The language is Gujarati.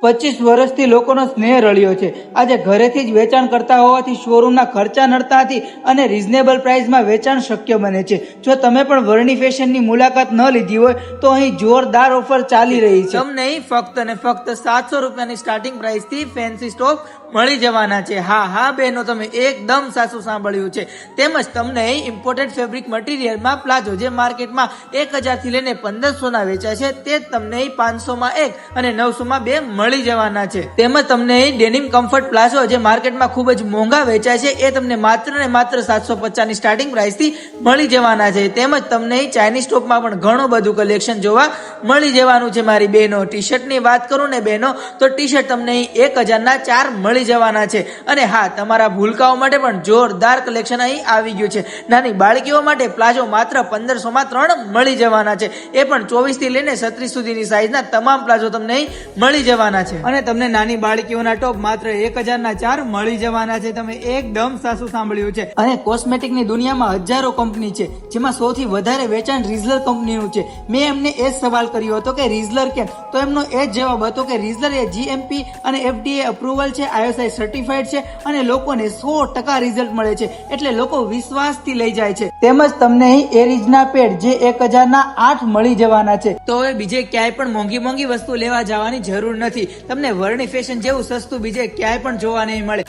25 વર્ષથી લોકોનો સ્નેહ રળ્યો છે। આજે ઘરેથી જ વેચાણ કરતા હોવાથી શોરૂમના ખર્ચા નડતા નથી અને રીઝનેબલ પ્રાઇસમાં વેચાણ શક્ય બને છે। જો તમે પણ વર્ણી ફેશનની મુલાકાત ન લીધી હોય તો અહીં જોરદાર ઓફર ચાલી રહી છે। તમને અહીં ફક્ત અને ફક્ત 700 રૂપિયાની સ્ટાર્ટિંગ પ્રાઇસથી ફેન્સી સ્ટોક મળી જવાના છે। હા બહેનો, તમે એકદમ સાચું સાંભળ્યું છે। તેમજ તમને અહીં ઇમ્પોર્ટેડ ફેબ્રિક મટીરિયલમાં પ્લાઝો જે માર્કેટમાં 1000 થી લઈને 1500 ના વેચાય છે તે જ તમને અહીં 500 માં 1 અને 900 માં 2 મળી જવાના છે। તેમજ તમને અહીં ડેનિમ કમ્ફર્ટ પ્લાઝો જે માર્કેટમાં ખૂબ જ મોંઘા વેચાય છે એ તમને માત્ર ને માત્ર 750 ની સ્ટાર્ટિંગ પ્રાઇસથી મળી જવાના છે। તેમજ તમને અહીં ચાઇનીઝ ટોપમાં પણ ઘણું બધું કલેક્શન જોવા મળી જવાનું છે। મારી બહેનો, ટી શર્ટની વાત કરું ને બહેનો, તો ટી શર્ટ તમને અહીં 1000 ના 4 મળી જવાના છે। અને હા, તમારા ભૂલકાઓ માટે પણ જોરદાર કલેક્શન અહીં આવી ગયું છે। નાની બાળકીઓ માટે પ્લાઝો માત્ર 1500 માં 3 મળી જવાના છે। એ પણ 24 થી લઈને 36 સુધીની સાઈઝના તમામ પ્લાઝો તમને અહીં મળી જવાના છે। અને તમને નાની બાળકીઓના ટોપ માત્ર 1000 ના 4 મળી જવાના છે। તમે એકદમ સાચું સાંભળ્યું છે। અને કોસ્મેટિકની દુનિયામાં હજારો કંપની છે જેમાં સૌથી વધારે વેચાણ રીઝલર કંપનીનું છે। મેં એમને એ સવાલ કર્યો હતો કે રીઝલર કેમ, તો એમનો એ જ જવાબ હતો કે રીઝલર એ GMP અને FDA અપ્રુવલ છે, ISI સર્ટિફાઈડ છે અને લોકોને 100% રિઝલ્ટ મળે છે, એટલે લોકો વિશ્વાસથી લઈ જાય છે। તેમજ તમને અહીં એરિઝના પેડ જે 1000 ના 8 મળી જવાના છે। તો હવે બીજે ક્યાંય પણ મોંઘી વસ્તુ લેવા જવાની જરૂર નથી। તમને વર્ણી ફેશન જેવું સસ્તું બીજે ક્યાંય પણ જોવા નહીં મળે।